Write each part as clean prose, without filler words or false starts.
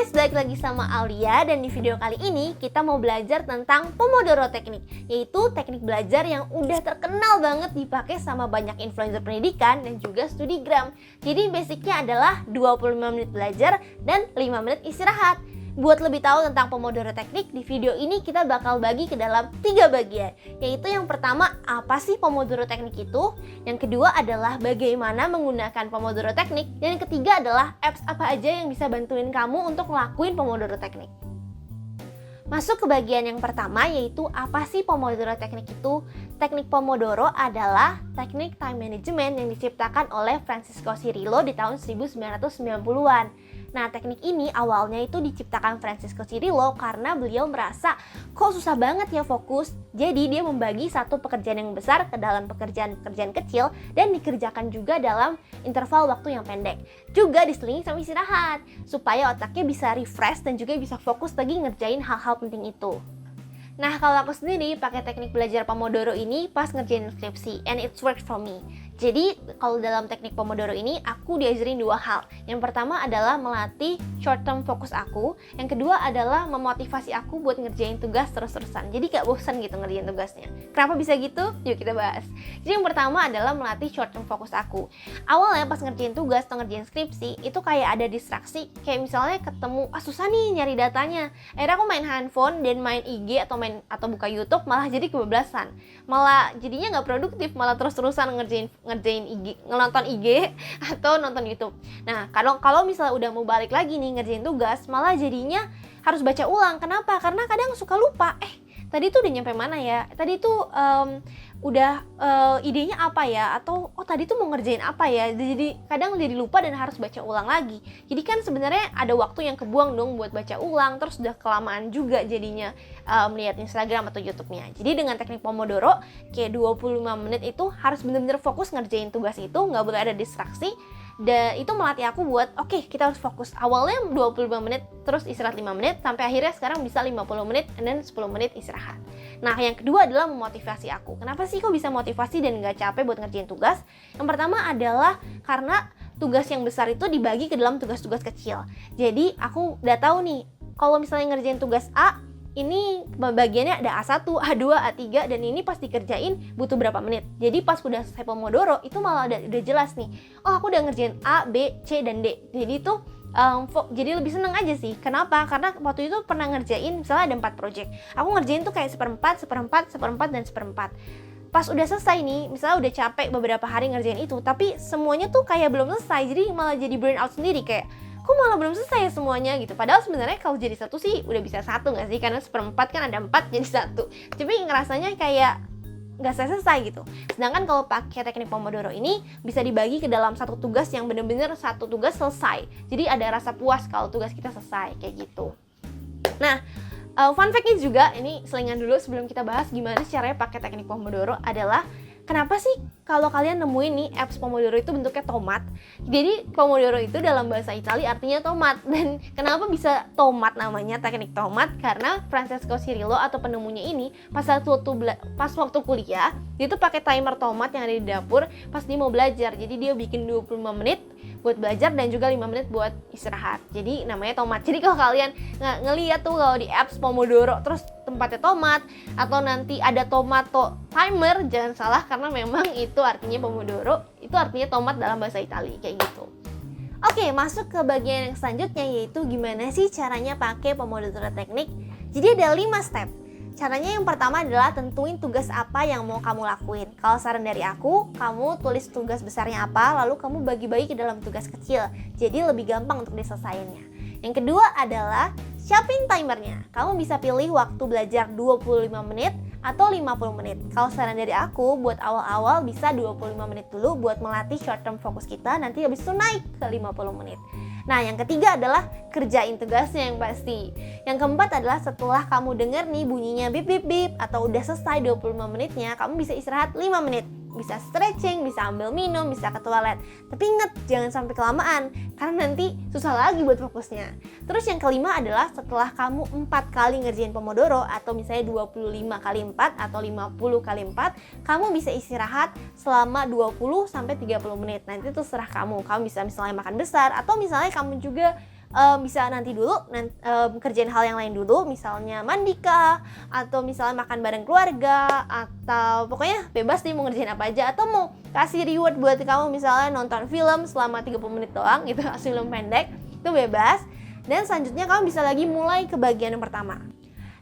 guys, balik lagi sama Alia dan di video kali ini kita mau belajar tentang Pomodoro Technique, yaitu teknik belajar yang udah terkenal banget dipakai sama banyak influencer pendidikan dan juga studigram. Jadi basicnya adalah 25 menit belajar dan 5 menit istirahat. Buat lebih tahu tentang Pomodoro Technique, di video ini kita bakal bagi ke dalam 3 bagian, yaitu yang pertama, apa sih Pomodoro Technique itu? Yang kedua adalah bagaimana menggunakan Pomodoro Technique, dan yang ketiga adalah apps apa aja yang bisa bantuin kamu untuk ngelakuin Pomodoro Technique. Masuk ke bagian yang pertama, yaitu apa sih Pomodoro Technique itu? Teknik Pomodoro adalah teknik time management yang diciptakan oleh Francesco Cirillo di tahun 1990-an. Nah, teknik ini awalnya itu diciptakan Francesco Cirillo karena beliau merasa kok susah banget ya fokus. Jadi dia membagi satu pekerjaan yang besar ke dalam pekerjaan-pekerjaan kecil dan dikerjakan juga dalam interval waktu yang pendek. Juga diselingi sama istirahat supaya otaknya bisa refresh dan juga bisa fokus lagi ngerjain hal-hal penting itu. Nah, kalau aku sendiri pakai teknik belajar Pomodoro ini pas ngerjain skripsi, and it's worked for me. Jadi, kalau dalam teknik Pomodoro ini, aku diajarin 2 hal. Yang pertama adalah melatih short term fokus aku. Yang kedua adalah memotivasi aku buat ngerjain tugas terus-terusan. Jadi gak bosan gitu ngerjain tugasnya. Kenapa bisa gitu? Yuk kita bahas. Jadi yang pertama adalah melatih short term fokus aku. Awalnya pas ngerjain tugas atau ngerjain skripsi, itu kayak ada distraksi. Kayak misalnya ketemu, susah nih nyari datanya. Akhirnya aku main handphone dan main IG atau buka YouTube, malah jadi kebablasan. Malah jadinya gak produktif, malah terus-terusan ngerjain IG, nonton IG atau nonton YouTube. Nah, kalau misalnya udah mau balik lagi nih ngerjain tugas, malah jadinya harus baca ulang. Kenapa? Karena kadang suka lupa. Tadi tuh udah nyampe mana ya? Tadi tuh idenya apa ya? Atau tadi tuh mau ngerjain apa ya? Jadi kadang jadi lupa dan harus baca ulang lagi. Jadi kan sebenarnya ada waktu yang kebuang dong buat baca ulang. Terus udah kelamaan juga jadinya melihat Instagram atau YouTube-nya. Jadi dengan teknik Pomodoro kayak 25 menit itu harus benar-benar fokus ngerjain tugas itu, nggak boleh ada distraksi. Dan itu melatih aku buat kita harus fokus. Awalnya 25 menit terus istirahat 5 menit sampai akhirnya sekarang bisa 50 menit dan 10 menit istirahat. Nah, yang kedua adalah memotivasi aku. Kenapa sih kok bisa motivasi dan gak capek buat ngerjain tugas? Yang pertama adalah karena tugas yang besar itu dibagi ke dalam tugas-tugas kecil. Jadi aku udah tahu nih, kalau misalnya ngerjain tugas A, ini bagiannya ada A1, A2, A3 dan ini pas dikerjain butuh berapa menit. Jadi pas udah selesai Pomodoro itu malah udah jelas nih. Aku udah ngerjain A, B, C, dan D. Jadi itu jadi lebih seneng aja sih. Kenapa? Karena waktu itu pernah ngerjain misalnya ada 4 project. Aku ngerjain tuh kayak seperempat, dan seperempat. Pas udah selesai nih, misalnya udah capek beberapa hari ngerjain itu, tapi semuanya tuh kayak belum selesai. Jadi malah jadi burn out sendiri kayak kok malah belum selesai semuanya gitu. Padahal sebenarnya kalau jadi satu sih udah bisa satu nggak sih? Karena seperempat kan ada 4 jadi satu. Tapi ngerasanya kayak nggak selesai gitu. Sedangkan kalau pakai teknik Pomodoro ini bisa dibagi ke dalam satu tugas yang bener-bener satu tugas selesai. Jadi ada rasa puas kalau tugas kita selesai kayak gitu. Nah, fun fact-nya juga, ini selingan dulu sebelum kita bahas gimana caranya pakai teknik Pomodoro adalah kenapa sih kalau kalian nemuin nih apps Pomodoro itu bentuknya tomat? Jadi Pomodoro itu dalam bahasa Italia artinya tomat. Dan kenapa bisa tomat namanya, teknik tomat? Karena Francesco Cirillo atau penemunya ini pas waktu kuliah, dia tuh pakai timer tomat yang ada di dapur pas dia mau belajar. Jadi dia bikin 25 menit buat belajar dan juga 5 menit buat istirahat. Jadi namanya tomat. Jadi kalau kalian ngeliat tuh kalau di apps Pomodoro terus tempatnya tomat atau nanti ada tomato timer, jangan salah karena memang itu artinya Pomodoro, itu artinya tomat dalam bahasa Italia kayak gitu. Oke, masuk ke bagian yang selanjutnya, yaitu gimana sih caranya pakai Pomodoro Technique. Jadi ada 5 step. Caranya yang pertama adalah tentuin tugas apa yang mau kamu lakuin. Kalau saran dari aku, kamu tulis tugas besarnya apa, lalu kamu bagi-bagi ke dalam tugas kecil. Jadi lebih gampang untuk diselesaikannya. Yang kedua adalah siapin timernya. Kamu bisa pilih waktu belajar 25 menit atau 50 menit. Kalau saran dari aku, buat awal-awal bisa 25 menit dulu buat melatih short term fokus kita, nanti habis itu naik ke 50 menit. Nah, yang ketiga adalah kerjain tugasnya yang pasti. Yang keempat adalah setelah kamu denger nih bunyinya bip bip bip atau udah selesai 25 menitnya, kamu bisa istirahat 5 menit. Bisa stretching, bisa ambil minum, bisa ke toilet. Tapi inget, jangan sampai kelamaan, karena nanti susah lagi buat fokusnya. Terus yang kelima adalah setelah kamu 4 kali ngerjain Pomodoro, atau misalnya 25 kali 4 atau 50 kali 4, kamu bisa istirahat selama 20-30 menit. Nanti itu serah kamu bisa misalnya makan besar, atau misalnya kamu juga bisa nanti dulu kerjain hal yang lain dulu, misalnya mandi kah, atau misalnya makan bareng keluarga, atau pokoknya bebas nih mau ngerjain apa aja, atau mau kasih reward buat kamu misalnya nonton film selama 30 menit doang gitu, film pendek, itu bebas. Dan selanjutnya kamu bisa lagi mulai ke bagian yang pertama.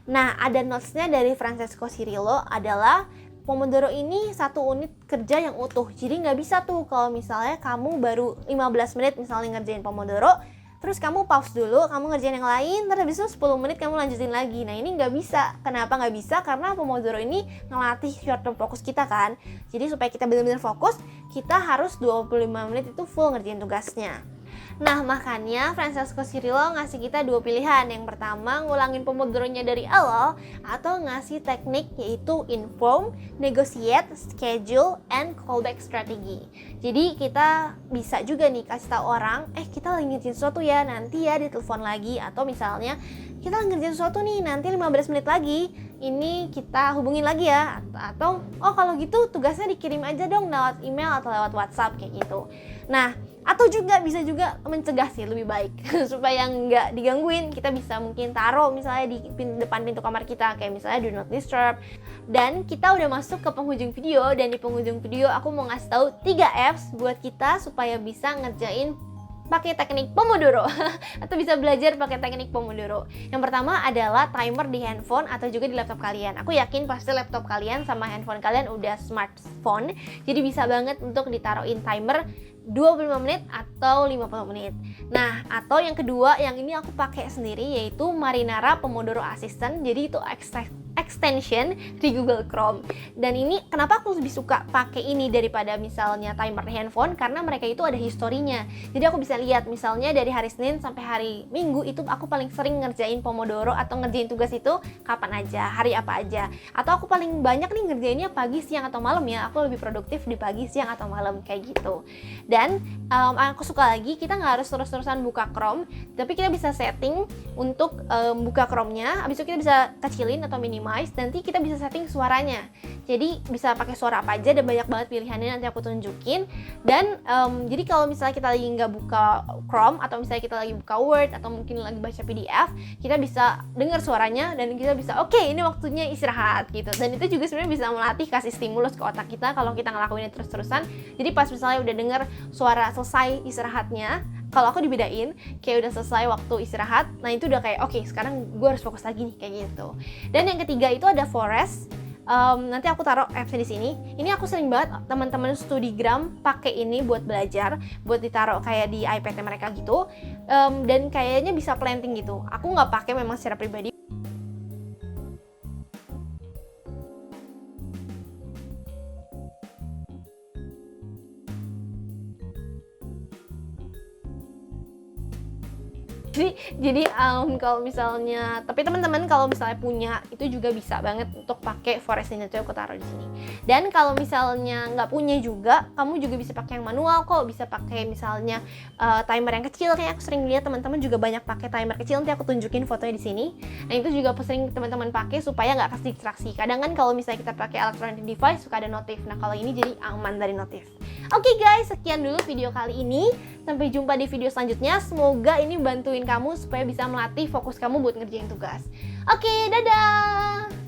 Nah, ada notes-nya dari Francesco Cirillo adalah Pomodoro ini 1 unit kerja yang utuh. Jadi nggak bisa tuh kalau misalnya kamu baru 15 menit misalnya ngerjain Pomodoro, terus kamu pause dulu, kamu ngerjain yang lain, terus habis itu 10 menit kamu lanjutin lagi. Nah, ini nggak bisa. Kenapa nggak bisa? Karena Pomodoro ini ngelatih short term fokus kita kan. Jadi supaya kita benar-benar fokus, kita harus 25 menit itu full ngerjain tugasnya. Nah, makanya Francesco Cirillo ngasih kita 2 pilihan. Yang pertama, ngulangin Pomodoro-nya dari awal, atau ngasih teknik yaitu inform, negotiate, schedule, and callback strategy. Jadi kita bisa juga nih kasih tahu orang, kita lagi ngerjain sesuatu ya, nanti ya ditelepon lagi. Atau misalnya, kita lagi ngerjain sesuatu nih, nanti 15 menit lagi, ini kita hubungin lagi ya. Atau, kalau gitu tugasnya dikirim aja dong lewat email atau lewat WhatsApp kayak gitu. Nah, atau juga bisa juga mencegah sih, lebih baik supaya nggak digangguin. Kita bisa mungkin taruh misalnya di depan pintu kamar kita, kayak misalnya do not disturb. Dan kita udah masuk ke penghujung video, dan di penghujung video aku mau ngasih tahu 3 apps buat kita supaya bisa ngerjain pakai teknik Pomodoro atau bisa belajar pakai teknik Pomodoro. Yang pertama adalah timer di handphone atau juga di laptop kalian. Aku yakin pasti laptop kalian sama handphone kalian udah smartphone, jadi bisa banget untuk ditaruhin timer 25 menit atau 50 menit. Nah, atau yang kedua, yang ini aku pakai sendiri, yaitu Marinara Pomodoro Assistant. Jadi itu extension di Google Chrome. Dan ini kenapa aku lebih suka pakai ini daripada misalnya timer di handphone, karena mereka itu ada historinya. Jadi aku bisa lihat misalnya dari hari Senin sampai hari Minggu itu aku paling sering ngerjain Pomodoro atau ngerjain tugas itu kapan aja, hari apa aja. Atau aku paling banyak nih ngerjainnya pagi, siang, atau malam ya. Aku lebih produktif di pagi, siang, atau malam kayak gitu. Dan aku suka lagi, kita nggak harus terus-terusan buka Chrome, tapi kita bisa setting untuk buka Chrome-nya. Habis itu kita bisa kecilin atau minimize. Nanti kita bisa setting suaranya. Jadi bisa pakai suara apa aja, dan banyak banget pilihannya, nanti aku tunjukin. Dan jadi kalau misalnya kita lagi nggak buka Chrome, atau misalnya kita lagi buka Word, atau mungkin lagi baca PDF, kita bisa dengar suaranya, dan kita bisa oke, ini waktunya istirahat gitu. Dan itu juga sebenarnya bisa melatih, kasih stimulus ke otak kita kalau kita ngelakuinnya terus-terusan. Jadi pas misalnya udah dengar suara selesai istirahatnya, kalau aku dibedain kayak udah selesai waktu istirahat, nah itu udah kayak oke, sekarang gue harus fokus lagi nih kayak gitu. Dan yang ketiga itu ada Forest. Nanti aku taruh apps di sini. Ini aku sering banget teman-teman Studigram pakai ini buat belajar, buat ditaruh kayak di iPad mereka gitu. Dan kayaknya bisa planting gitu. Aku nggak pakai memang secara pribadi. Jadi kalau misalnya, tapi teman-teman kalau misalnya punya, itu juga bisa banget untuk pakai Forest ini, tuh aku taruh di sini. Dan kalau misalnya nggak punya juga, kamu juga bisa pakai yang manual kok. Bisa pakai misalnya timer yang kecil, kayak aku sering lihat teman-teman juga banyak pakai timer kecil. Nanti aku tunjukin fotonya di sini. Nah, itu juga sering teman-teman pakai supaya nggak kasih distraksi. Kadang kan kalau misalnya kita pakai electronic device suka ada notif. Nah, kalau ini jadi aman dari notif. Oke guys, sekian dulu video kali ini. Sampai jumpa di video selanjutnya. Semoga ini bantuin kamu supaya bisa melatih fokus kamu buat ngerjain tugas. Oke, dadah!